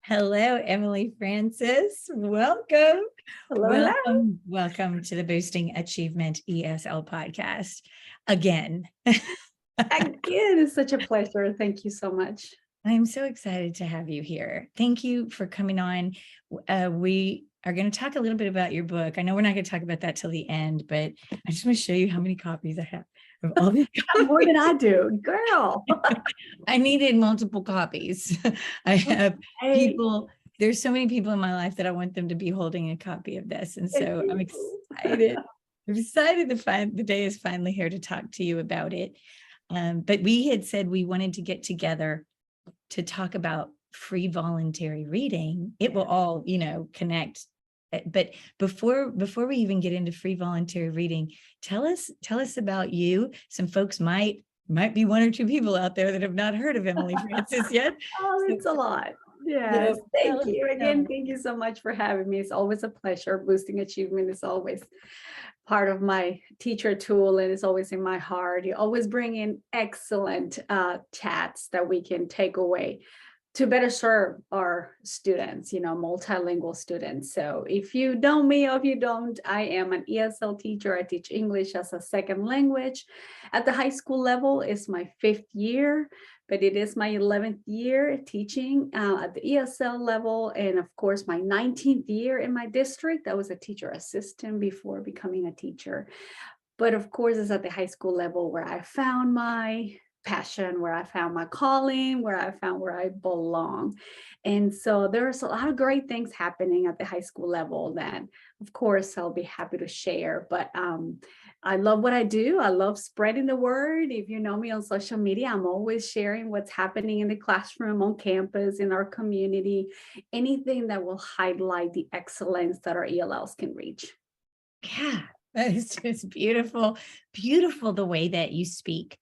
Hello, Emily Francis. Welcome. Hello, hello. Welcome to the Boosting Achievement ESL Podcast again. Again, it's such a pleasure. Thank you so much. I'm so excited to have you here. Thank you for coming on. We are going to talk a little bit about your book. I know we're not going to talk about that till the end, but I just want to show you how many copies I have of all these. More than I do, girl. I needed multiple copies. I have people, there's so many people in my life that I want them to be holding a copy of this. And so I'm excited. I'm excited to find the day is finally here to talk to you about it. But we had said we wanted to get together to talk about free voluntary reading. It will all, connect. But before we even get into free voluntary reading, tell us about you. Some folks might be one or two people out there that have not heard of Emily Francis yet. Oh, it's a lot. Yes. Thank you again. Thank you so much for having me. It's always a pleasure. Boosting Achievement is always part of my teacher tool, and it's always in my heart. You always bring in excellent chats that we can take away to better serve our students, multilingual students. So if you know me or if you don't, I am an ESL teacher. I teach English as a second language. At the high school level, it's my 5th year, but it is my 11th year teaching at the ESL level. And of course, my 19th year in my district. I was a teacher assistant before becoming a teacher. But of course, it's at the high school level where I found my passion, where I found my calling, where I found where I belong. And so there's a lot of great things happening at the high school level that, of course, I'll be happy to share. But I love what I do. I love spreading the word. If you know me on social media, I'm always sharing what's happening in the classroom, on campus, in our community, anything that will highlight the excellence that our ELLs can reach. Yeah, it's just beautiful, beautiful the way that you speak.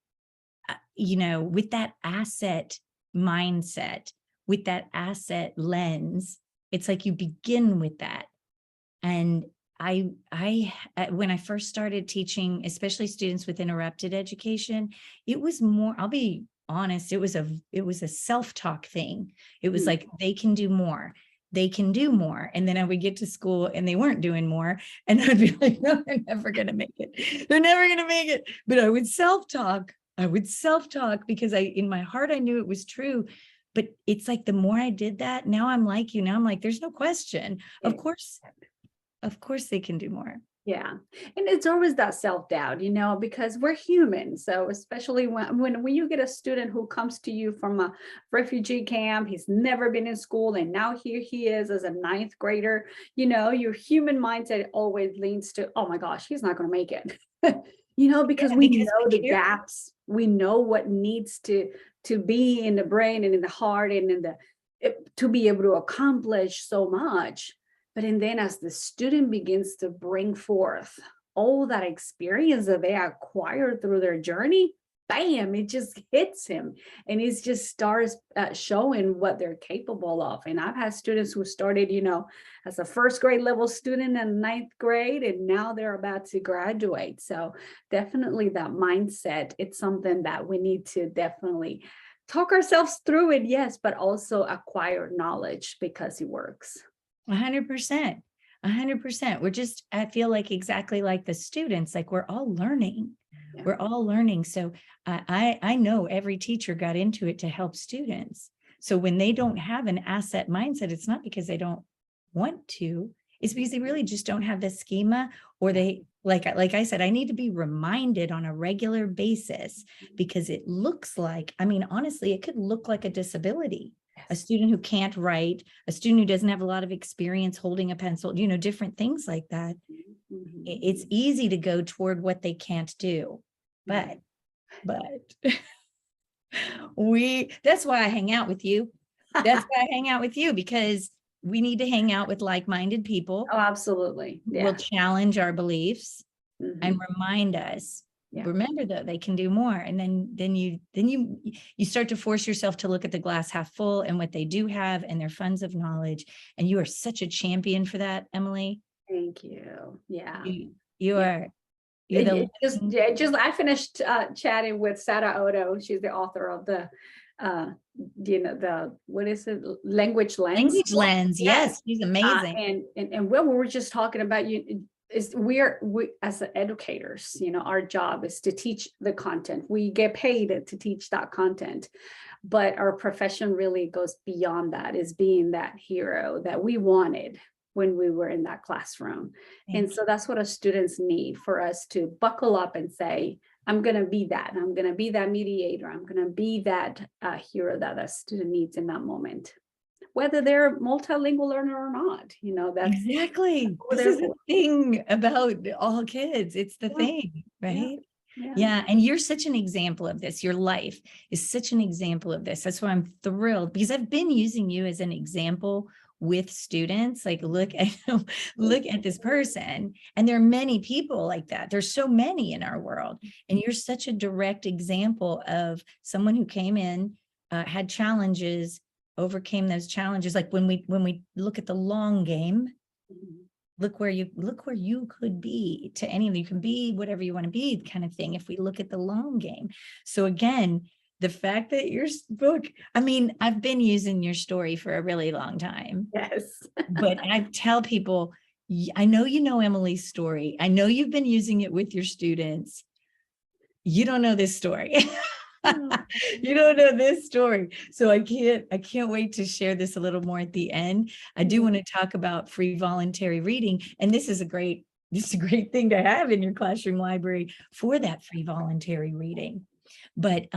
With that asset mindset, with that asset lens, it's like you begin with that. And I when I first started teaching, especially students with interrupted education, it was more, I'll be honest, it was a self-talk thing. It was like, they can do more. They can do more. And then I would get to school and they weren't doing more. And I'd be like, no, they're never going to make it. They're never going to make it. But I would self-talk because in my heart, I knew it was true. But it's like, the more I did that, now I'm like you. Now I'm like, there's no question. Of course they can do more. Yeah. And it's always that self-doubt, because we're human. So especially when you get a student who comes to you from a refugee camp, he's never been in school, and now here he is as a 9th grader, your human mindset always leans to, oh my gosh, he's not going to make it. Because we know the gaps, we know what needs to be in the brain and in the heart and to be able to accomplish so much. But then as the student begins to bring forth all that experience that they acquired through their journey, bam, it just hits him. And it just starts showing what they're capable of. And I've had students who started, as a 1st grade level student in 9th grade, and now they're about to graduate. So definitely that mindset, it's something that we need to definitely talk ourselves through it, yes, but also acquire knowledge because it works. 100%. We're just, I feel like exactly like the students, like we're all learning. Yeah. We're all learning. So I know every teacher got into it to help students. So when they don't have an asset mindset, it's not because they don't want to, it's because they really just don't have the schema, or they, like I said, I need to be reminded on a regular basis, because it looks like, honestly, it could look like a disability. A student who can't write, a student who doesn't have a lot of experience holding a pencil, different things like that. Mm-hmm. It's easy to go toward what they can't do. But that's why I hang out with you. Because we need to hang out with like-minded people. Oh, absolutely. Yeah. Will challenge our beliefs and remind us. Yeah. Remember, though, they can do more. And then you start to force yourself to look at the glass half full and what they do have and their funds of knowledge. And you are such a champion for that, Emily. Thank you. Yeah. You are. You're the living- I finished chatting with Sarah Odo. She's the author of the what is it, language lens. Language lens. Yes, she's amazing. And what we were just talking about, we as educators, our job is to teach the content. We get paid to teach that content, but our profession really goes beyond that, is being that hero that we wanted when we were in that classroom. And so that's what our students need, for us to buckle up and say, I'm going to be that. I'm going to be that mediator. I'm going to be that hero that a student needs in that moment, whether they're multilingual learner or not. That's exactly. This is the thing about all kids. It's the thing, right? Yeah. And you're such an example of this. Your life is such an example of this. That's why I'm thrilled, because I've been using you as an example with students. Like, look at this person. And there are many people like that. There's so many in our world. And you're such a direct example of someone who came in, had challenges, overcame those challenges. Like when we look at the long game, look where you could be. To any of you can be whatever you want to be, kind of thing, if we look at the long game. So again, the fact that your book, I mean, I've been using your story for a really long time. Yes. But I tell people, I know you know Emily's story. I know you've been using it with your students. You don't know this story. You don't know this story. So I can't wait to share this a little more at the end. I do want to talk about free voluntary reading. And this is a great thing to have in your classroom library for that free voluntary reading. But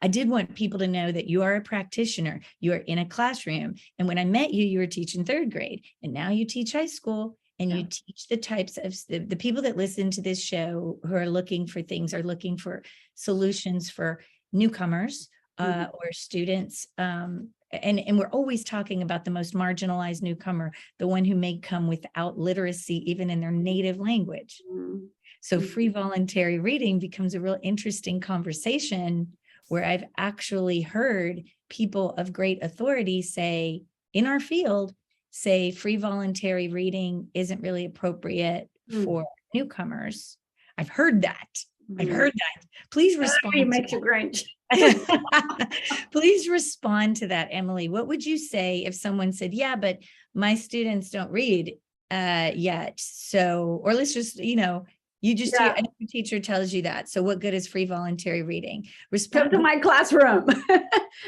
I did want people to know that you are a practitioner. You are in a classroom. And when I met you, you were teaching third grade, and now you teach high school. And you teach the types of the people that listen to this show who are looking for things, are looking for solutions for newcomers or students. And we're always talking about the most marginalized newcomer, the one who may come without literacy, even in their native language. So free voluntary reading becomes a real interesting conversation, where I've actually heard people of great authority say, in our field, say free voluntary reading isn't really appropriate for newcomers. I've heard that. Please respond. It makes you cringe. Please respond to that, Emily. What would you say if someone said, yeah, but my students don't read yet? So, or let's just, you just, your teacher tells you that. So what good is free voluntary reading? Come to my classroom.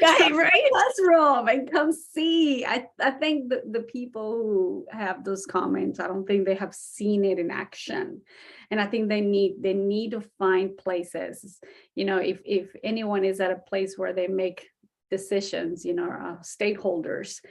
Right? Classroom and come see. I think the people who have those comments, I don't think they have seen it in action. And I think they need to find places, if anyone is at a place where they make decisions, stakeholders,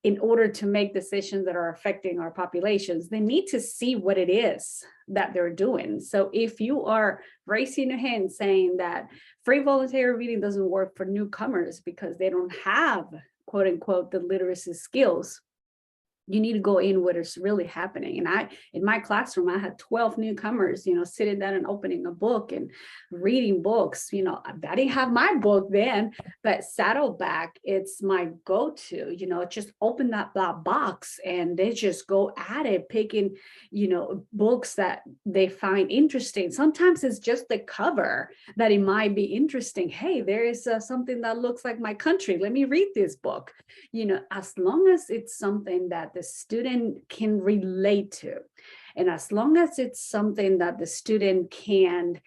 in order to make decisions that are affecting our populations, they need to see what it is that they're doing. So if you are raising your hand saying that free voluntary reading doesn't work for newcomers because they don't have, quote unquote, the literacy skills, you need to go in what is really happening. And in my classroom, I had 12 newcomers, sitting down and opening a book and reading books. I didn't have my book then, but Saddleback, it's my go-to, just open that box and they just go at it, picking, books that they find interesting. Sometimes it's just the cover that it might be interesting. Hey, there is something that looks like my country. Let me read this book. As long as it's something that the student can relate to, and as long as it's something that the student can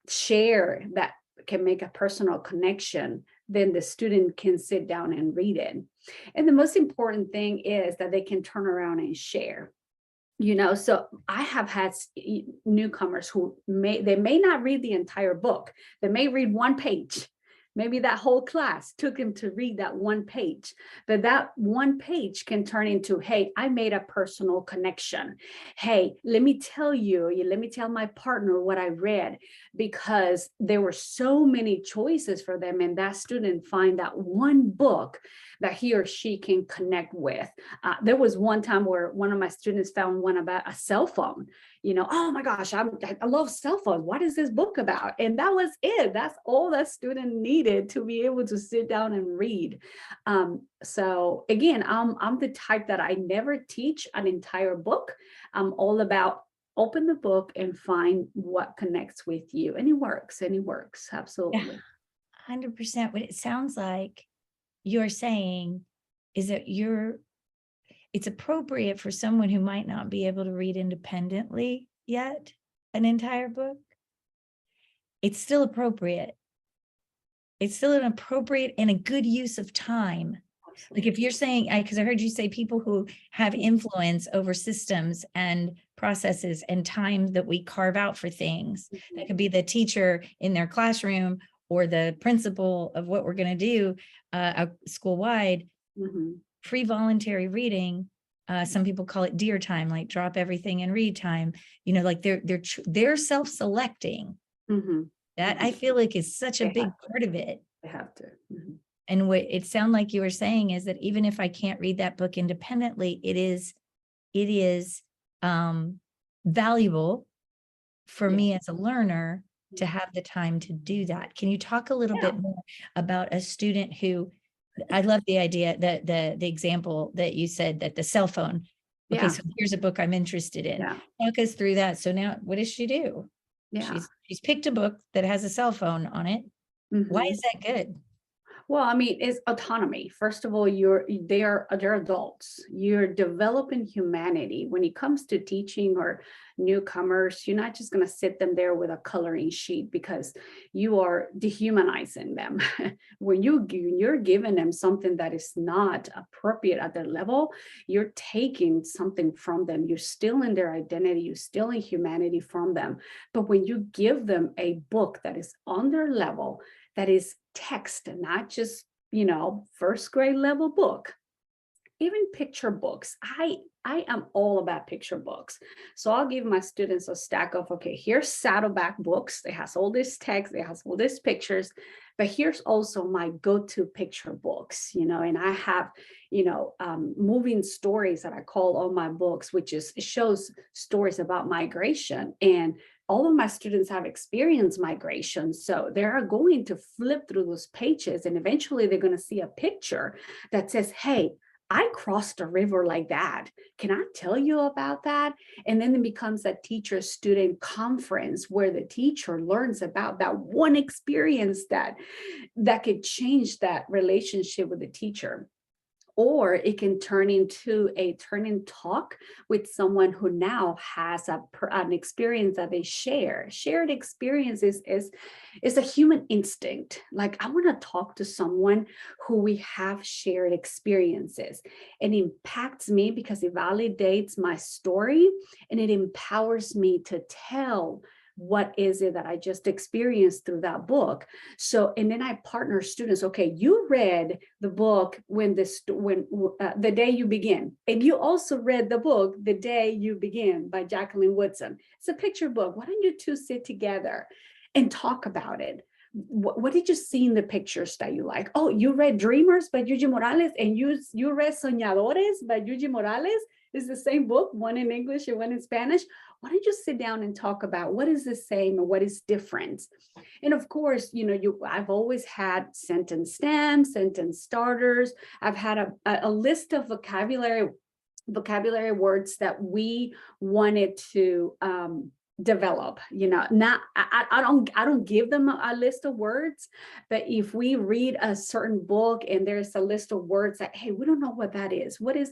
share, that can make a personal connection, then the student can sit down and read it. And the most important thing is that they can turn around and share. So I have had newcomers who may not read the entire book. They may read one page. Maybe that whole class took him to read that one page, but that one page can turn into, hey, I made a personal connection. Hey, let me tell my partner what I read, because there were so many choices for them, and that student find that one book that he or she can connect with. There was one time where one of my students found one about a cell phone. Oh my gosh, I love cell phones. What is this book about? And that was it. That's all that student needed to be able to sit down and read. So again, I'm the type that I never teach an entire book. I'm all about open the book and find what connects with you. And it works, Yeah, absolutely. 100%. What it sounds like you're saying is that it's appropriate for someone who might not be able to read independently yet an entire book. It's still appropriate. It's still an appropriate and a good use of time. Like if you're saying, because I heard you say people who have influence over systems and processes and time that we carve out for things, that could be the teacher in their classroom or the principal of what we're going to do school-wide. Free voluntary reading. Some people call it dear time, like drop everything and read time. Like they're self-selecting. That I feel like is such a big part of it. They have to. And what it sounded like you were saying is that even if I can't read that book independently, it is valuable for me as a learner to have the time to do that. Can you talk a little bit more about a student who, I love the idea that the example that you said that the cell phone, okay, so here's a book I'm interested in. Talk us through that. So now what does she do? She's picked a book that has a cell phone on it. Why is that good? Well, I mean, it's autonomy. First of all, they're adults. You're developing humanity. When it comes to teaching or newcomers, you're not just going to sit them there with a coloring sheet because you are dehumanizing them. When you're giving them something that is not appropriate at their level, you're taking something from them. You're stealing their identity. You're stealing humanity from them. But when you give them a book that is on their level, that is text, not just, first grade level book, even picture books. I am all about picture books. So I'll give my students a stack of, okay, here's Saddleback books. It has all this text, it has all these pictures, but here's also my go-to picture books, and I have, moving stories that I call all my books, which is, it shows stories about migration. And all of my students have experienced migration. So they're going to flip through those pages and eventually they're going to see a picture that says, hey, I crossed a river like that. Can I tell you about that? And then it becomes a teacher-student conference where the teacher learns about that one experience that could change that relationship with the teacher. Or it can turn into a turn-in talk with someone who now has an experience that they share. Shared experiences is a human instinct. Like, I want to talk to someone who we have shared experiences. It impacts me because it validates my story and it empowers me to tell what is it that I just experienced through that book. So, and then I partner students. Okay, you read the book when the day you begin, and you also read the book The Day You Begin by Jacqueline Woodson. It's a picture book. Why don't you two sit together and talk about it? What did you see in the pictures that you like? Oh, you read Dreamers by Yuji Morales, and you read Soñadores by Yuji Morales. It's the same book, one in English and one in Spanish. Why don't you sit down and talk about what is the same and what is different? And of course, I've always had sentence stamps, sentence starters. I've had a list of vocabulary words that we wanted to develop. Not I don't give them a list of words, but if we read a certain book and there's a list of words that, hey, we don't know what that is. What's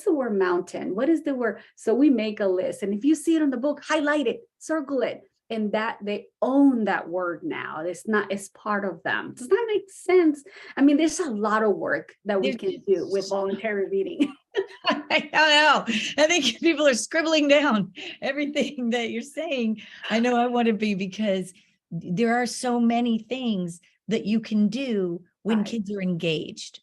the word mountain? What is the word? So we make a list, and if you see it on the book, highlight it, circle it, and that they own that word now. It's part of them. Does that make sense? I mean, there's a lot of work that we can do with voluntary reading. I don't know. I think people are scribbling down everything that you're saying. I know I want to be, because there are so many things that you can do when kids are engaged.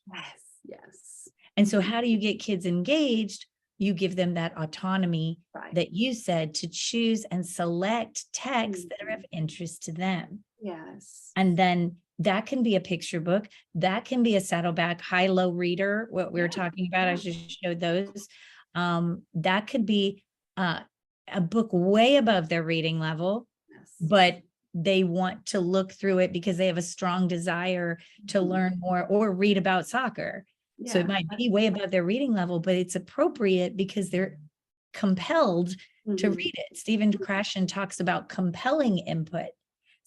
Yes. And so how do you get kids engaged? You give them that autonomy that you said to choose and select texts that are of interest to them. Yes. And then that can be a picture book. That can be a Saddleback high-low reader, what we were talking about. I just showed those. That could be a book way above their reading level, but they want to look through it because they have a strong desire to learn more or read about soccer. So it might be way above their reading level, but it's appropriate because they're compelled to read it. Stephen Krashen talks about compelling input.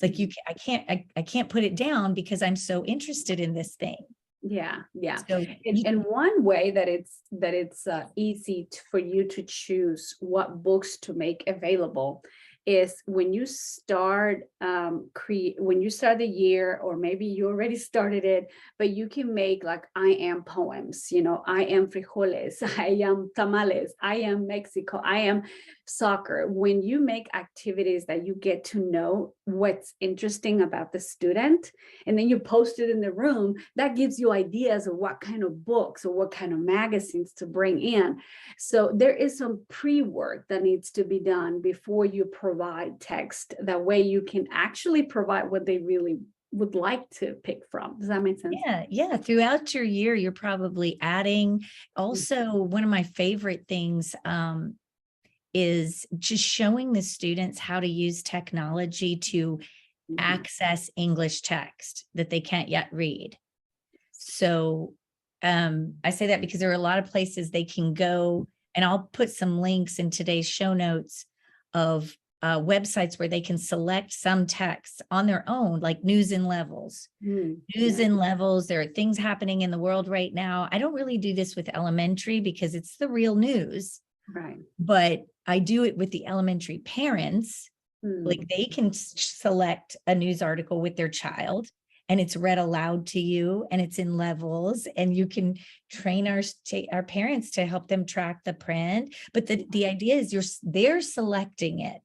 It's like I can't put it down because I'm so interested in this thing. Yeah. So And one way that it's easy for you to choose what books to make available is when you start when you start the year, or maybe you already started it, but you can make like I am poems, I am frijoles, I am tamales, I am Mexico, I am soccer. When you make activities that you get to know what's interesting about the student, and then you post it in the room, that gives you ideas of what kind of books or what kind of magazines to bring in. So there is some pre-work that needs to be done before you provide text. That way you can actually provide what they really would like to pick from. Does that make sense? Yeah. Throughout your year, you're probably adding. Also, one of my favorite things is just showing the students how to use technology to access English text that they can't yet read. So I say that because there are a lot of places they can go, and I'll put some links in today's show notes of websites where they can select some texts on their own, like news in levels. News in levels. There are things happening in the world right now. I don't really do this with elementary because it's the real news. Right. But I do it with the elementary parents. Like they can select a news article with their child, and it's read aloud to you, and it's in levels, and you can train our parents to help them track the print. But the idea is they're selecting it.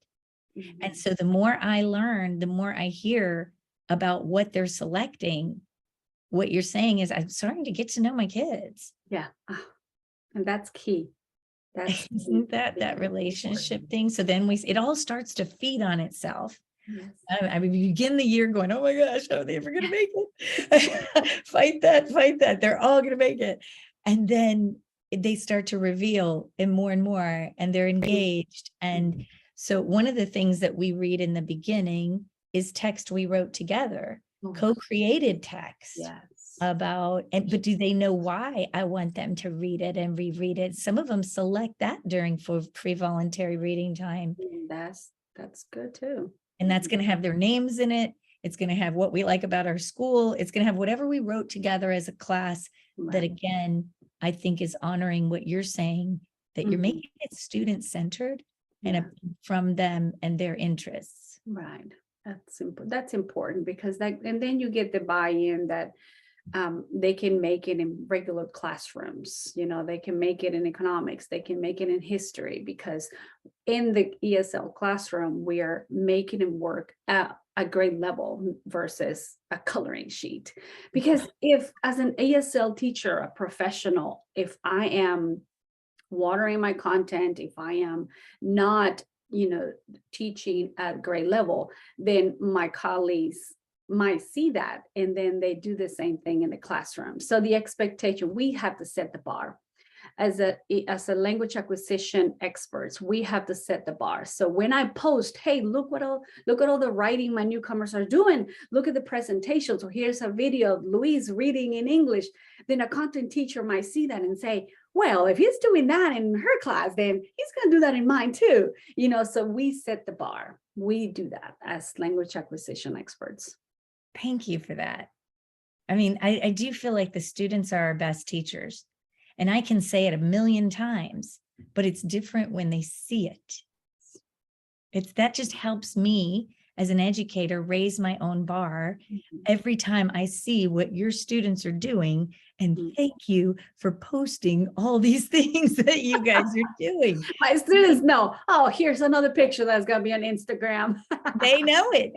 And so the more I learn, the more I hear about what they're selecting. What you're saying is I'm starting to get to know my kids. Yeah. And that's key. Isn't that relationship thing? So then it all starts to feed on itself. Yes. I mean, you begin the year going, oh my gosh, how are they ever going to make it? Fight that. They're all going to make it. And then they start to reveal and more, and they're engaged. And so one of the things that we read in the beginning is text we wrote together, co-created text. Yes. But do they know why I want them to read it and reread it? Some of them select that during free voluntary reading time. That's good too. And that's going to have their names in it. It's going to have what we like about our school. It's going to have whatever we wrote together as a class. That again, I think is honoring what you're saying, that you're making it student-centered and from them and their interests. Right. That's important because and then you get the buy-in that they can make it in regular classrooms. They can make it in economics, they can make it in history, because in the ESL classroom, we are making them work at a grade level versus a coloring sheet. Because if, as an ESL teacher, a professional, if I am watering my content, if I am not, teaching at grade level, then my colleagues might see that, and then they do the same thing in the classroom. So the expectation, we have to set the bar. As a language acquisition experts, we have to set the bar. So when I post, hey, look at all the writing my newcomers are doing. Look at the presentation. So here's a video of Luis reading in English. Then a content teacher might see that and say, well, if he's doing that in her class, then he's going to do that in mine too. So we set the bar. We do that as language acquisition experts. Thank you for that. I mean, I do feel like the students are our best teachers. And I can say it a million times, but it's different when they see it. That just helps me as an educator raise my own bar every time I see what your students are doing. And thank you for posting all these things that you guys are doing. My students know, oh, here's another picture that's going to be on Instagram. They know it.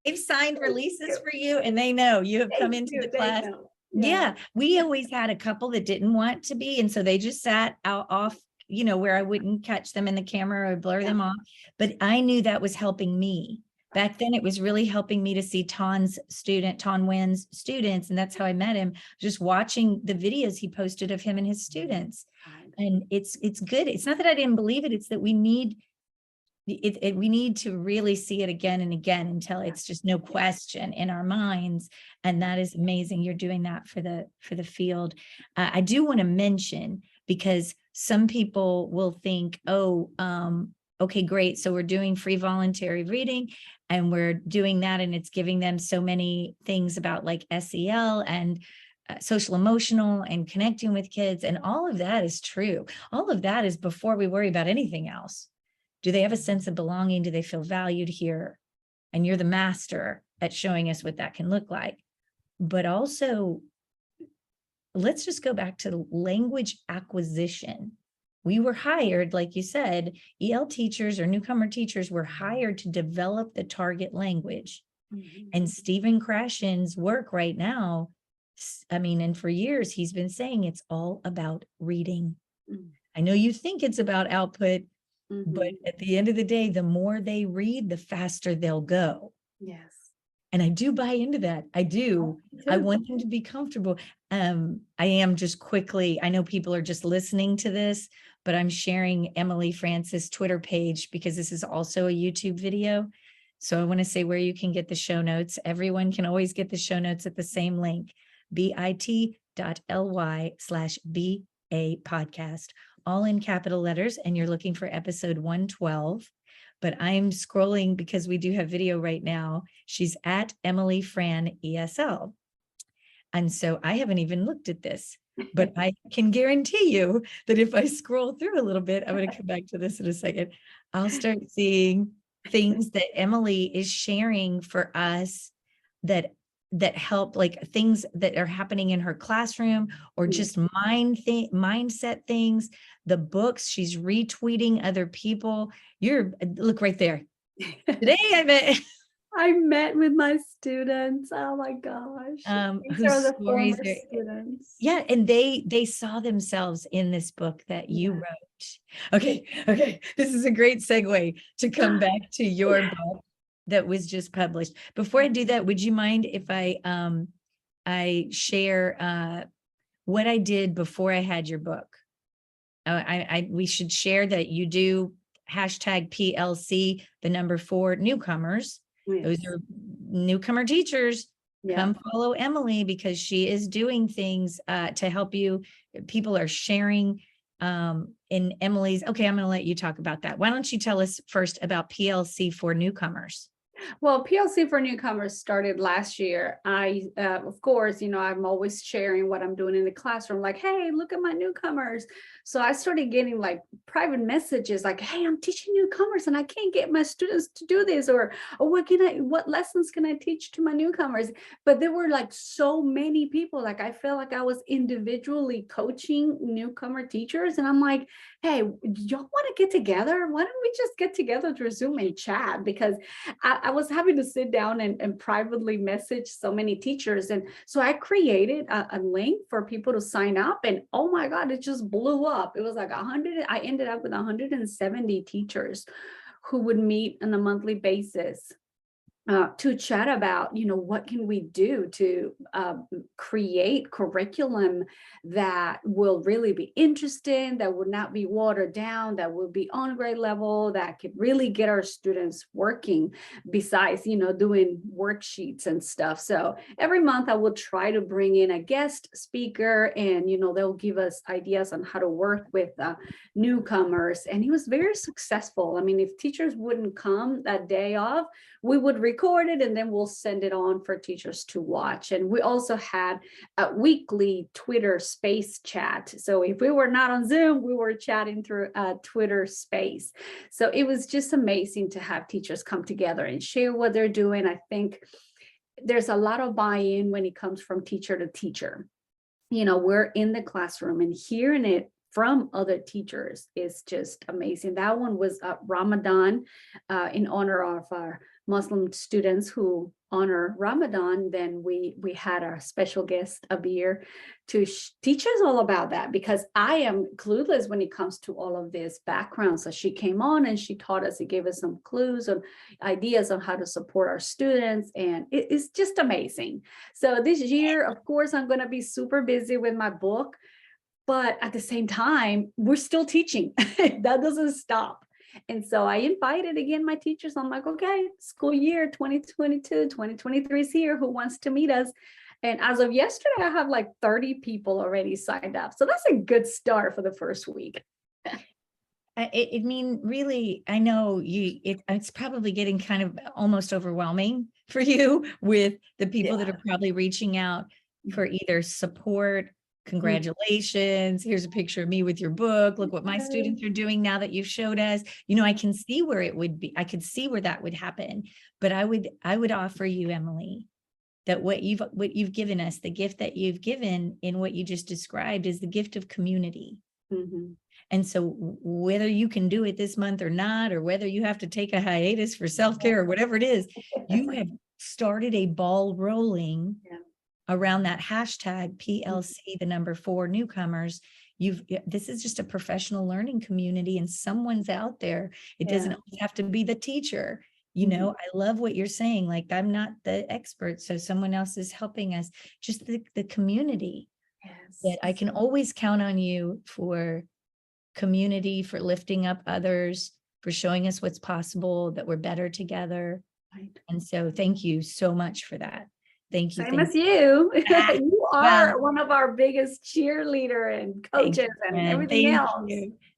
They've signed releases for you, and they know you have come into the class. Yeah, we always had a couple that didn't want to be, and so they just sat off, where I wouldn't catch them in the camera or blur them off. But I knew that was helping me. Back then, it was really helping me to see Ton Nguyen's students, and that's how I met him, just watching the videos he posted of him and his students. And it's good. It's not that I didn't believe it, it's that we need we need to really see it again and again until it's just no question in our minds. And that is amazing. You're doing that for the field. I do want to mention, because some people will think, okay, great. So we're doing free voluntary reading and we're doing that. And it's giving them so many things about like SEL and social emotional and connecting with kids. And all of that is true. All of that is before we worry about anything else. Do they have a sense of belonging? Do they feel valued here? And you're the master at showing us what that can look like. But also, let's just go back to language acquisition. We were hired, like you said, EL teachers or newcomer teachers were hired to develop the target language. Mm-hmm. And Stephen Krashen's work right now, I mean, and for years, he's been saying it's all about reading. Mm-hmm. I know you think it's about output, mm-hmm. but at the end of the day, the more they read, the faster they'll go. Yes. And I do buy into that. I do. I want them to be comfortable. I am just quickly, I know people are just listening to this, but I'm sharing Emily Francis' Twitter page because this is also a YouTube video. So I want to say where you can get the show notes. Everyone can always get the show notes at the same link, bit.ly/BA podcast, all in capital letters. And you're looking for episode 112. But I'm scrolling because we do have video right now. She's at Emily Fran ESL. And so I haven't even looked at this, but I can guarantee you that if I scroll through a little bit, I'm going to come back to this in a second. I'll start seeing things that Emily is sharing for us that help, like things that are happening in her classroom or just mindset things, the books she's retweeting other people. Look right there. Today I met with my students. Oh my gosh. These are the former students. Yeah. And they saw themselves in this book that you wrote. Okay. This is a great segue to come back to your book that was just published. Before I do that, would you mind if I share what I did before I had your book? We should share that you do #PLC, the number 4 newcomers. Yes. Those are newcomer teachers. Yeah. Come follow Emily because she is doing things to help you. People are sharing in Emily's. Okay, I'm going to let you talk about that. Why don't you tell us first about PLC for newcomers? Well, PLC for newcomers started last year. Of course, I'm always sharing what I'm doing in the classroom, like, hey, look at my newcomers. So I started getting like private messages like, hey, I'm teaching newcomers and I can't get my students to do this, or what lessons can I teach to my newcomers? But there were like so many people, like I felt like I was individually coaching newcomer teachers. And I'm like, hey, y'all want to get together? Why don't we just get together through Zoom and chat? Because I was having to sit down and privately message so many teachers. And so I created a link for people to sign up. And oh my God, it just blew up. It was like 100. I ended up with 170 teachers who would meet on a monthly basis to chat about, what can we do to create curriculum that will really be interesting, that would not be watered down, that will be on grade level, that could really get our students working besides, doing worksheets and stuff. So every month I will try to bring in a guest speaker and, they'll give us ideas on how to work with newcomers. And it was very successful. I mean, if teachers wouldn't come that day off, we would record it and then we'll send it on for teachers to watch. And we also had a weekly Twitter space chat. So if we were not on Zoom, we were chatting through Twitter space. So it was just amazing to have teachers come together and share what they're doing. I think there's a lot of buy-in when it comes from teacher to teacher. We're in the classroom and hearing it from other teachers is just amazing. That one was Ramadan in honor of our Muslim students who honor Ramadan. Then we had our special guest Abir to teach us all about that, because I am clueless when it comes to all of this background. So she came on and she taught us, it gave us some clues and ideas on how to support our students. And it's just amazing. So this year, of course, I'm going to be super busy with my book. But at the same time, we're still teaching. That doesn't stop. And so I invited again my teachers. I'm like, okay, school year 2022, 2023 is here. Who wants to meet us? And as of yesterday, I have like 30 people already signed up. So that's a good start for the first week. I mean, really, I know it's probably getting kind of almost overwhelming for you with the people that Yeah. are probably reaching out for either support, congratulations, here's a picture of me with your book, look what my students are doing now that you've showed us. I can see where it would be, I could see where that would happen. But I would offer you, Emily, that what you've given us, the gift that you've given in what you just described, is the gift of community. Mhm. And so whether you can do it this month or not, or whether you have to take a hiatus for self-care or whatever it is, you have started a ball rolling Yeah. around that hashtag PLC, the number 4 newcomers. This is just a professional learning community, and someone's out there. It doesn't always have to be the teacher. I love what you're saying. Like, I'm not the expert, so someone else is helping us. Just the community. Yes. That I can always count on you for community, for lifting up others, for showing us what's possible, that we're better together. Right. And so thank you so much for that. Thank you. Same as you. You are Well, one of our biggest cheerleader and coaches and everything else.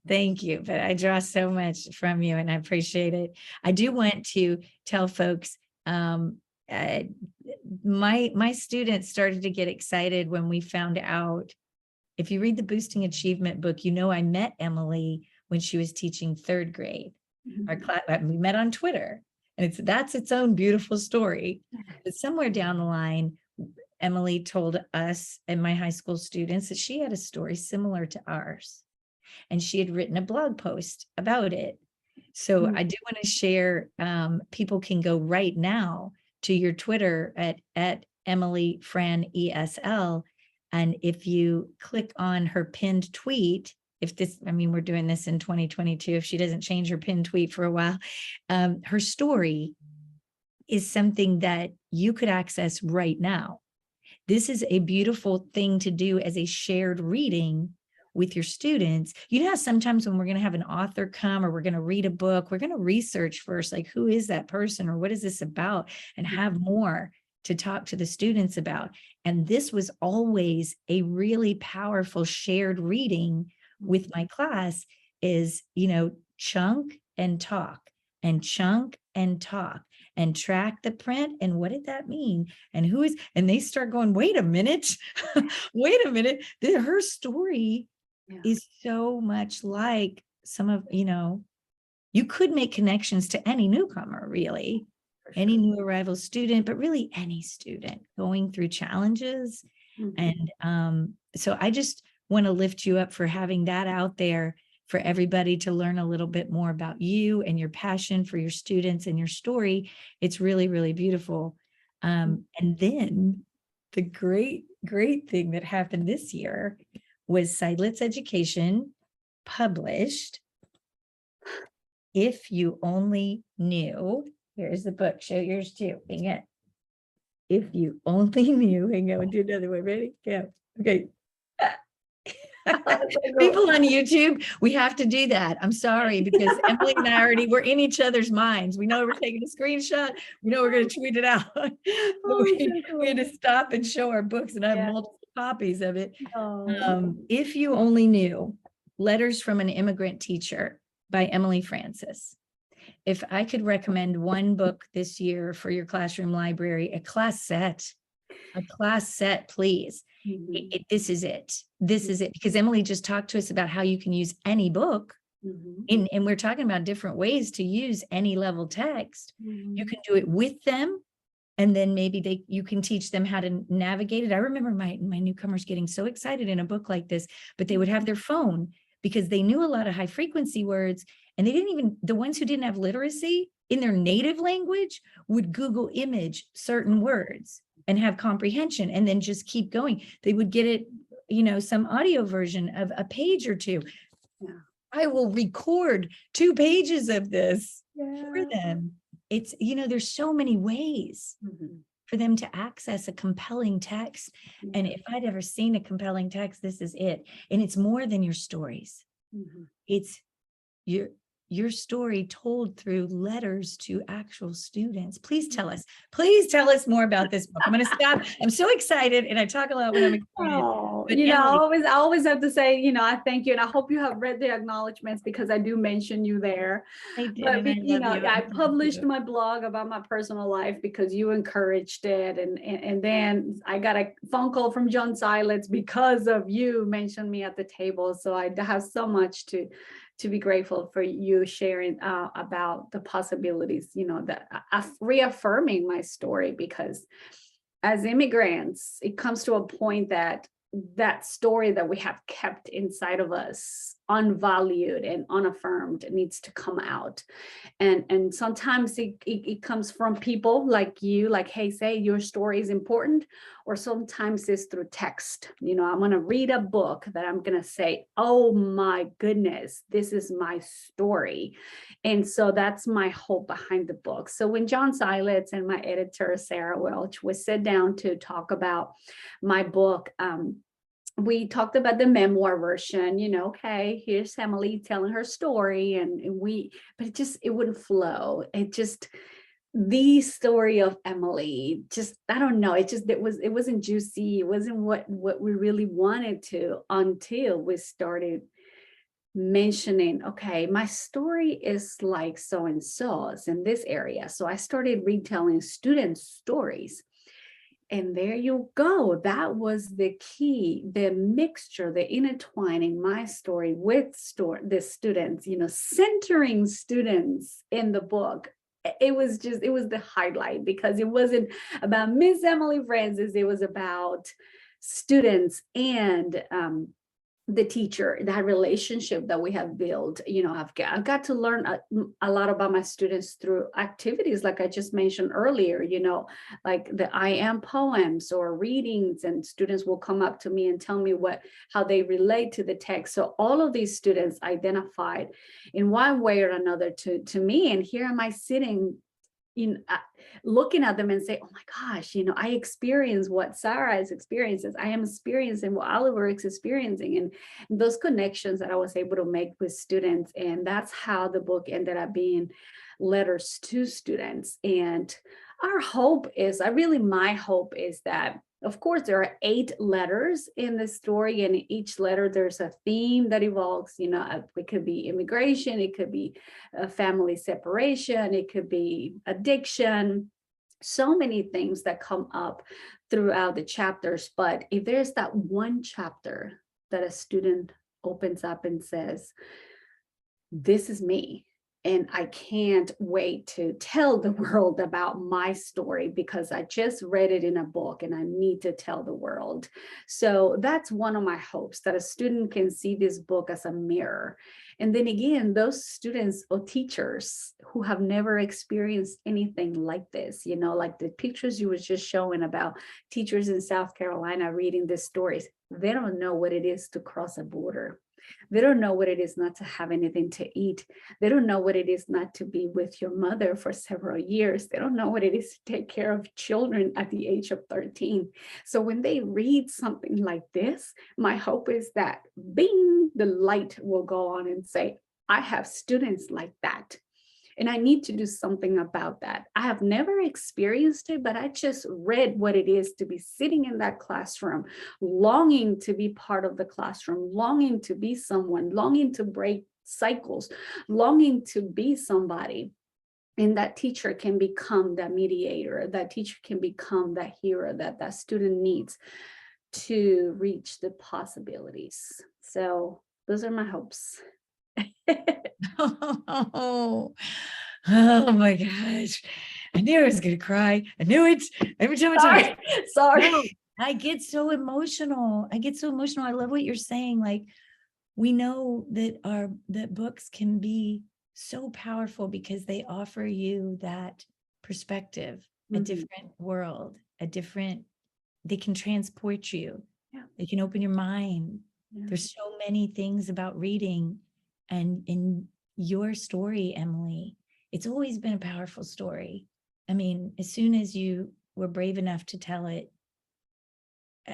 Thank you. But I draw so much from you, and I appreciate it. I do want to tell folks, my students started to get excited when we found out. If you read the Boosting Achievement book, I met Emily when she was teaching 3rd grade. Our class, we met on Twitter, and that's its own beautiful story. But somewhere down the line, Emily told us and my high school students that she had a story similar to ours, and she had written a blog post about it. So I do want to share, people can go right now to your Twitter at Emily Fran ESL. And if you click on her pinned tweet, we're doing this in 2022, if she doesn't change her pinned tweet for a while, her story is something that you could access right now. This is a beautiful thing to do as a shared reading with your students. How sometimes when we're going to have an author come, or we're going to read a book, we're going to research first, like, who is that person, or what is this about, and have more to talk to the students about. And this was always a really powerful shared reading with my class, is, chunk and talk, and chunk and talk, and track the print. And what did that mean? And and they start going, wait a minute, her story is so much like some of, you could make connections to any newcomer, really. Any new arrival student, but really any student going through challenges. And so I just want to lift you up for having that out there for everybody to learn a little bit more about you and your passion for your students and your story. It's really, really beautiful. And then the great thing that happened this year was Seidlitz Education published If You Only Knew. Here's the book. Show yours too. Hang it. If You Only Knew. Hang on. Do another one. Ready? Yeah. Okay. People on YouTube, we have to do that. I'm sorry, because Emily and I we're in each other's minds. We know we're taking a screenshot. We know we're going to tweet it out. We had to stop and show our books, and I have multiple copies of it. If You Only Knew, Letters from an Immigrant Teacher by Emily Francis. If I could recommend one book this year for your classroom library, a class set, please. This is it. This is it. Because Emily just talked to us about how you can use any book. And we're talking about different ways to use any level text. You can do it with them, and then maybe you can teach them how to navigate it. I remember my newcomers getting so excited in a book like this, but they would have their phone because they knew a lot of high frequency words, and the ones who didn't have literacy in their native language would Google image certain words and have comprehension, and then just keep going. They would get it, some audio version of a page or two. I will record 2 pages of this for them. It's, there's so many ways for them to access a compelling text. And if I'd ever seen a compelling text, this is it. And it's more than your stories. It's your story told through letters to actual students. Please tell us more about this book. I'm going to stop. I'm so excited, and I talk a lot when I'm excited. But I Emily, always have to say, I thank you. And I hope you have read the acknowledgments because I do mention you there. I did, But, and I love you. I And thank published you. my blog about my personal life because you encouraged it. And then I got a phone call from John Silence because of you mentioned me at the table. So I have so much to be grateful for you sharing about the possibilities, that reaffirming my story, because as immigrants, it comes to a point that story that we have kept inside of us, unvalued and unaffirmed, needs to come out. And sometimes it comes from people like you, like, hey, say your story is important. Or sometimes it's through text. I'm going to read a book that I'm going to say, oh my goodness, this is my story. And so that's my hope behind the book. So when John Silence and my editor Sarah Welch, we sit down to talk about my book, we talked about the memoir version, okay, here's Emily telling her story, but it wouldn't flow. The story of Emily, I don't know, it wasn't juicy. It wasn't what we really wanted to, until we started mentioning, okay, my story is like so and so's in this area. So I started retelling students' stories. And there you go. That was the key, the mixture, the intertwining my story with the students, centering students in the book. It was the highlight, because it wasn't about Miss Emily Francis. It was about students and the teacher, that relationship that we have built. I've got to learn a lot about my students through activities like I just mentioned earlier, like the I am poems or readings, and students will come up to me and tell me how they relate to the text. So all of these students identified in one way or another to me, and here am I sitting looking at them and say, oh my gosh, I experience what Sarah is experiencing. I am experiencing what Oliver is experiencing, and those connections that I was able to make with students. And that's how the book ended up being letters to students. And my hope is that, of course, there are 8 letters in the story, and in each letter there's a theme that evolves. It could be immigration, it could be family separation, it could be addiction, so many things that come up throughout the chapters. But if there's that one chapter that a student opens up and says, this is me, and I can't wait to tell the world about my story because I just read it in a book and I need to tell the world. So that's one of my hopes, that a student can see this book as a mirror. And then again, those students or teachers who have never experienced anything like this, like the pictures you were just showing about teachers in South Carolina reading these stories, they don't know what it is to cross a border. They don't know what it is not to have anything to eat. They don't know what it is not to be with your mother for several years. They don't know what it is to take care of children at the age of 13. So when they read something like this, my hope is that, bing, the light will go on and say, I have students like that. And I need to do something about that. I have never experienced it, but I just read what it is to be sitting in that classroom, longing to be part of the classroom, longing to be someone, longing to break cycles, longing to be somebody. And that teacher can become that mediator, that teacher can become that hero that that student needs to reach the possibilities. So those are my hopes. Oh, oh my gosh. I knew I was going to cry. I knew it. Every time I talk. Sorry. No, I get so emotional. I love what you're saying. Like, we know that books can be so powerful because they offer you that perspective, a different world, they can transport you. Yeah. They can open your mind. Yeah. There's so many things about reading, and in your story, Emily, it's always been a powerful story. I mean, as soon as you were brave enough to tell it,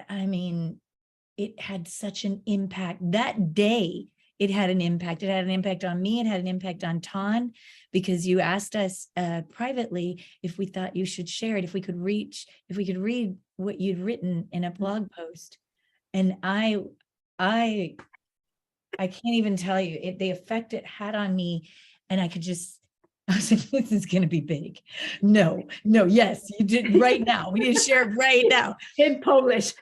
I mean, it had such an impact. That day, it had an impact. It had an impact on me. It had an impact on Ton, because you asked us privately if we thought you should share it, if we could read what you'd written in a blog post. And I can't even tell you the effect it had on me. And I was like, this is going to be big. No, yes, you did right now. We need to share it right now. Hit publish.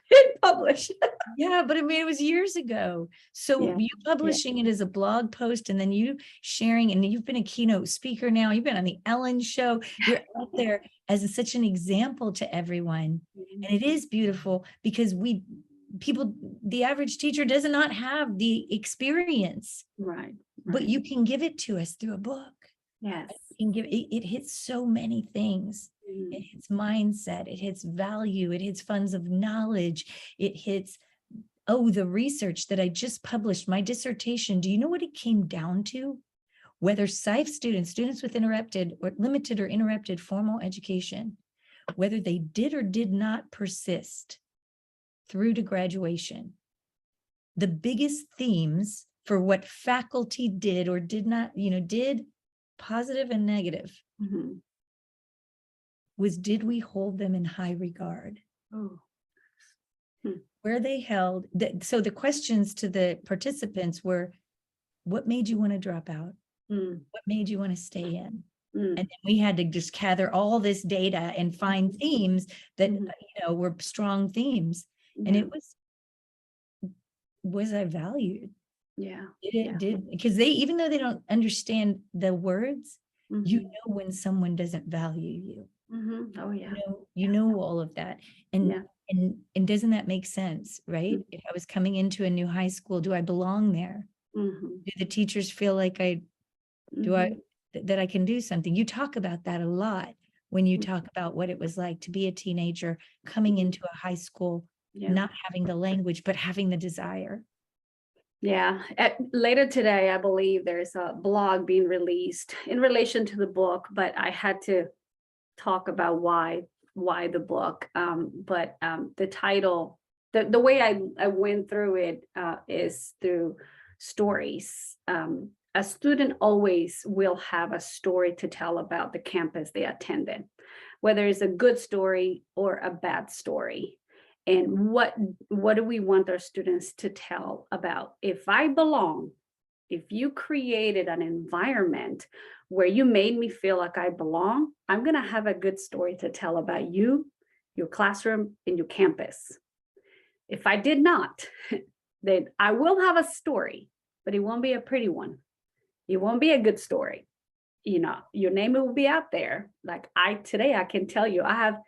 Yeah, but I mean, it was years ago. So Yeah. you publishing it as a blog post, and then you sharing, and you've been a keynote speaker now. You've been on the Ellen show. You're out there as such an example to everyone. And it is beautiful because the average teacher does not have the experience, Right. but you can give it to us through a book. Yes. It hits so many things. It hits mindset, it hits value, it hits funds of knowledge, it hits, the research that I just published, my dissertation. Do you know what it came down to? Whether SIFE students with interrupted or limited or interrupted formal education, whether they did or did not persist through to graduation, the biggest themes for what faculty did or did not, did positive and negative, was, did we hold them in high regard? Where they held that. So the questions to the participants were, what made you want to drop out? What made you want to stay in? And then we had to just gather all this data and find themes that were strong themes. And it was I valued? Yeah. It did, because even though they don't understand the words, you know when someone doesn't value you. Oh yeah. You know all of that. And doesn't that make sense, right? If I was coming into a new high school, do I belong there? Do the teachers feel like that I can do something? You talk about that a lot when you talk about what it was like to be a teenager coming into a high school, not having the language, but having the desire. Yeah. Later today, I believe there's a blog being released in relation to the book, but I had to talk about why the book. But the title, the way I went through it is through stories. A student always will have a story to tell about the campus they attended, whether it's a good story or a bad story. And what do we want our students to tell about? If I belong, if you created an environment where you made me feel like I belong, I'm going to have a good story to tell about you, your classroom, and your campus. If I did not, then I will have a story, but it won't be a pretty one. It won't be a good story. Your name will be out there. Like today I can tell you, I have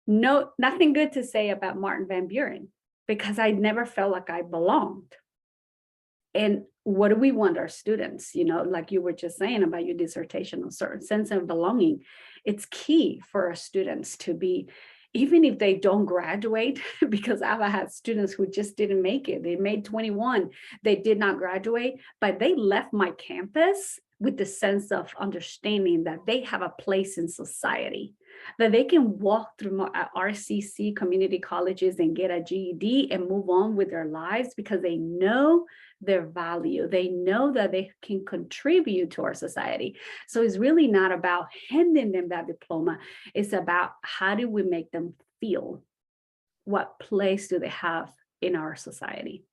nothing good to say about Martin Van Buren because I never felt like I belonged. And what do we want our students, like you were just saying about your dissertation, a certain sense of belonging. It's key for our students to be, even if they don't graduate, because I've had students who just didn't make it. They made 21, they did not graduate, but they left my campus with the sense of understanding that they have a place in society, that they can walk through RCC community colleges and get a GED and move on with their lives because they know their value. They know that they can contribute to our society. So it's really not about handing them that diploma. It's about how do we make them feel? What place do they have in our society?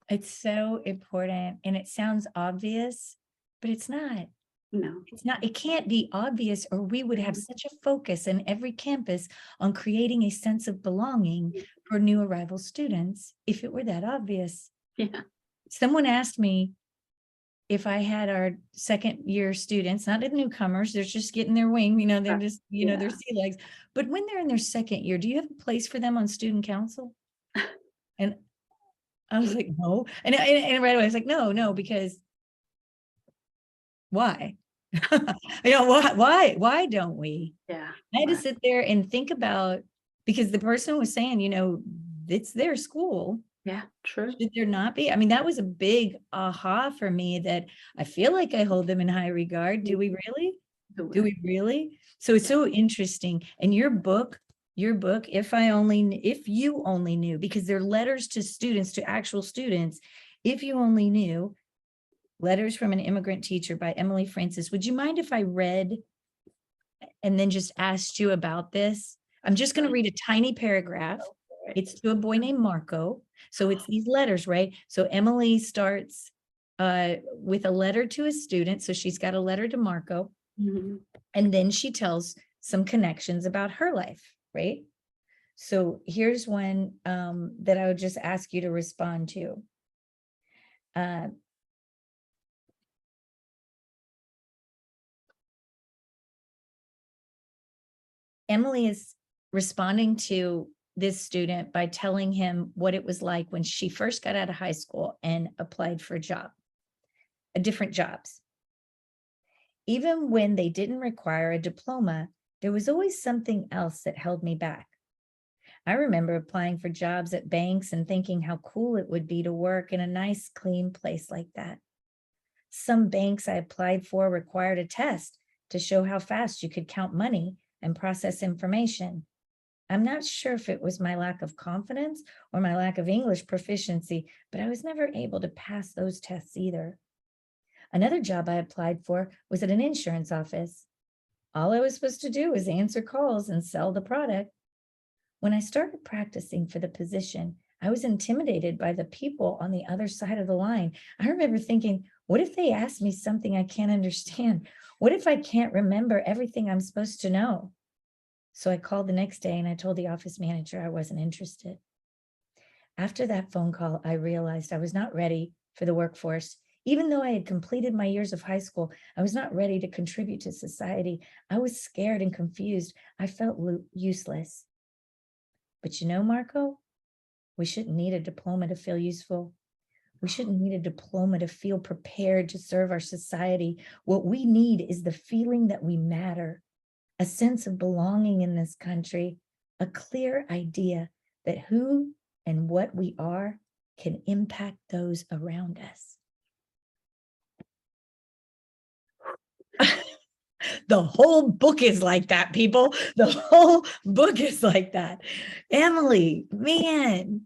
It's so important, and it sounds obvious, but it's not. No, it's not. It can't be obvious, or we would have such a focus in every campus on creating a sense of belonging for new arrival students if it were that obvious. Yeah. Someone asked me if I had our second year students, not the newcomers, they're just getting their wing, they're just, their sea legs. But when they're in their second year, do you have a place for them on student council? And I was like, no. And right away I was like, no, because why? Why don't we? Yeah. I had to sit there and think about, because the person was saying, it's their school. Yeah, true. Should there not be? I mean, that was a big aha for me, that I feel like I hold them in high regard. Do we really? Do we really? So it's so interesting. And your book, if you only knew, because they're letters to students, to actual students, if you only knew, Letters from an Immigrant Teacher by Emily Francis. Would you mind if I read and then just asked you about this? I'm just going to read a tiny paragraph. It's to a boy named Marco. So it's these letters, right? So Emily starts with a letter to a student. So she's got a letter to Marco. Mhm. And then she tells some connections about her life, right? So here's one that I would just ask you to respond to. Emily is responding to this student by telling him what it was like when she first got out of high school and applied for different jobs. Even when they didn't require a diploma, there was always something else that held me back. I remember applying for jobs at banks and thinking how cool it would be to work in a nice, clean place like that. Some banks I applied for required a test to show how fast you could count money and process information. I'm not sure if it was my lack of confidence or my lack of English proficiency, but I was never able to pass those tests either. Another job I applied for was at an insurance office. All I was supposed to do was answer calls and sell the product. When I started practicing for the position, I was intimidated by the people on the other side of the line. I remember thinking, what if they ask me something I can't understand? What if I can't remember everything I'm supposed to know? So I called the next day and I told the office manager I wasn't interested. After that phone call, I realized I was not ready for the workforce. Even though I had completed my years of high school, I was not ready to contribute to society. I was scared and confused. I felt useless. But you know, Marco, we shouldn't need a diploma to feel useful. We shouldn't need a diploma to feel prepared to serve our society. What we need is the feeling that we matter, a sense of belonging in this country, a clear idea that who and what we are can impact those around us. The whole book is like that, people. The whole book is like that. Emily, man.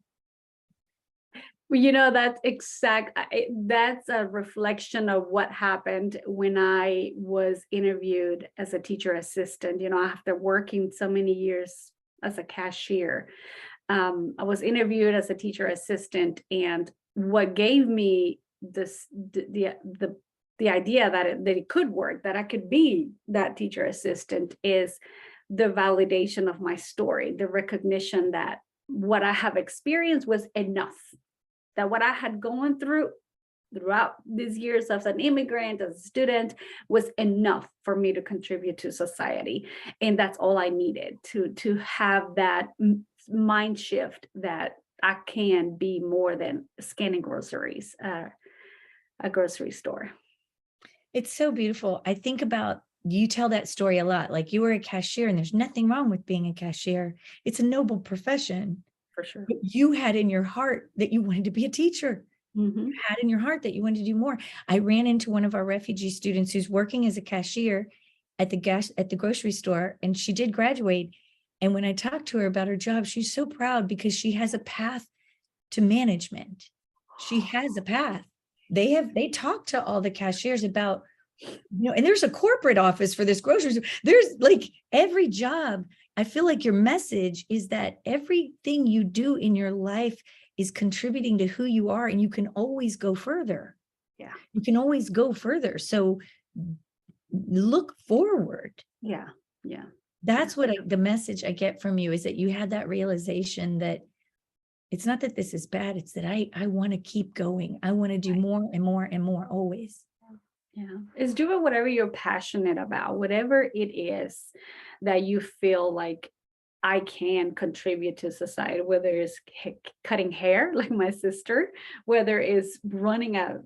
Well, that's a reflection of what happened when I was interviewed as a teacher assistant. After working so many years as a cashier, I was interviewed as a teacher assistant, and what gave me the idea that it could work, that I could be that teacher assistant, is the validation of my story, the recognition that what I have experienced was enough, that what I had gone throughout these years as an immigrant, as a student, was enough for me to contribute to society. And that's all I needed to have that mind shift that I can be more than scanning groceries, a grocery store. It's so beautiful. I think about, you tell that story a lot. Like, you were a cashier, and there's nothing wrong with being a cashier. It's a noble profession. For sure. But you had in your heart that you wanted to be a teacher. Mm-hmm. You had in your heart that you wanted to do more. I ran into one of our refugee students who's working as a cashier at the grocery store, and she did graduate. And when I talked to her about her job, she's so proud because she has a path to management. She has a path. They talk to all the cashiers about, and there's a corporate office for this grocery store. There's like every job. I feel like your message is that everything you do in your life is contributing to who you are, and you can always go further. Yeah. You can always go further. So look forward. Yeah. Yeah. That's what the message I get from you, is that you had that realization that it's not that this is bad. It's that I want to keep going. I want to do more and more and more always. Yeah. It's doing whatever you're passionate about, whatever it is that you feel like I can contribute to society, whether it's cutting hair like my sister, whether it's running a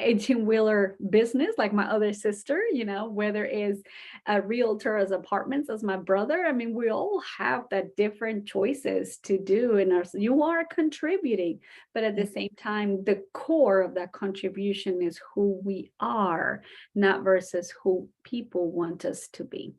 18-wheeler business like my other sister, whether it's a realtor as apartments as my brother. I mean, we all have that different choices to do, and you are contributing, but at the same time, the core of that contribution is who we are, not versus who people want us to be.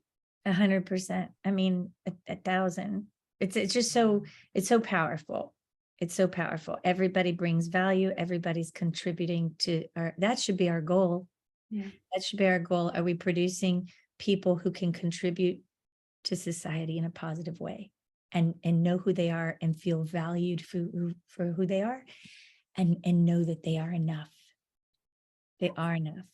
100%. I mean, 1,000. It's just so, it's so powerful. It's so powerful. Everybody brings value. Everybody's contributing to that should be our goal. Yeah. That should be our goal. Are we producing people who can contribute to society in a positive way? and know who they are and feel valued for who they are, and know that they are enough. They are enough.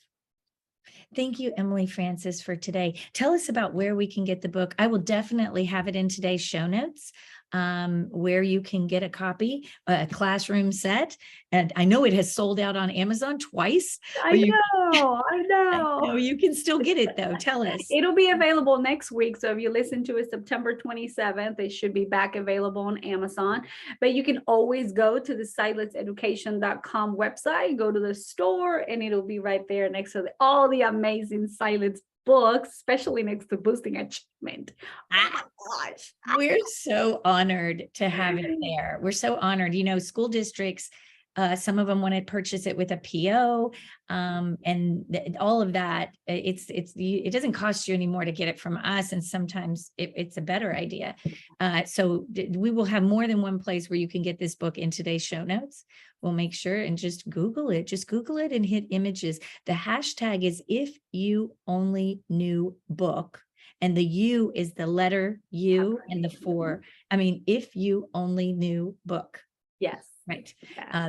Thank you, Emily Francis, for today. Tell us about where we can get the book. I will definitely have it in today's show notes, where you can get a copy, a classroom set. And I know it has sold out on Amazon twice. I know. No, you can still get it though. Tell us. It'll be available next week. So if you listen to it September 27th, it should be back available on Amazon. But you can always go to the silenceeducation.com website, go to the store, and it'll be right there next to all the amazing silence books, especially next to Boosting Achievement. Oh my gosh. We're so honored to have it there. We're so honored. School districts, some of them want to purchase it with a PO, and all of that. It doesn't cost you anymore to get it from us, and sometimes it's a better idea. So we will have more than one place where you can get this book in today's show notes. We'll make sure, and just Google it. Just Google it and hit images. The hashtag is If You Only Knew Book. And the U is the letter U and the 4. I mean, If You Only Knew Book. Yes. Right.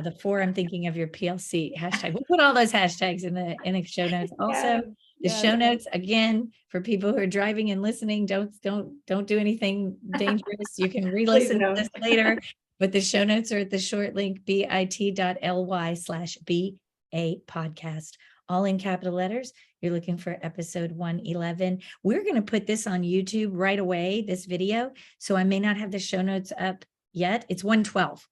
The 4, I'm thinking of your PLC hashtag. We'll put all those hashtags in the show notes. Also, the show notes, again, for people who are driving and listening, don't do anything dangerous. You can re-listen to this later. But the show notes are at the short link bit.ly/BA podcast, all in capital letters. You're looking for episode 111. We're going to put this on YouTube right away, this video. So I may not have the show notes up yet. It's 112,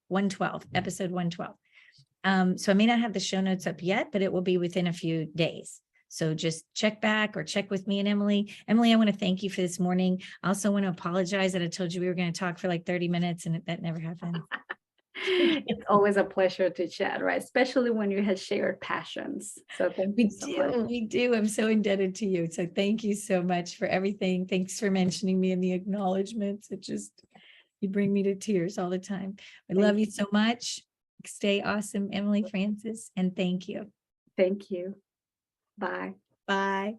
episode 112. So I may not have the show notes up yet, but it will be within a few days. So just check back or check with me and Emily. Emily, I want to thank you for this morning. I also want to apologize that I told you we were going to talk for like 30 minutes and that never happened. It's always a pleasure to chat, right? Especially when you have shared passions. So thank you so much. We do. I'm so indebted to you. So thank you so much for everything. Thanks for mentioning me in the acknowledgements. You bring me to tears all the time. I love you so much. Stay awesome, Emily Francis, and thank you. Thank you. Bye. Bye.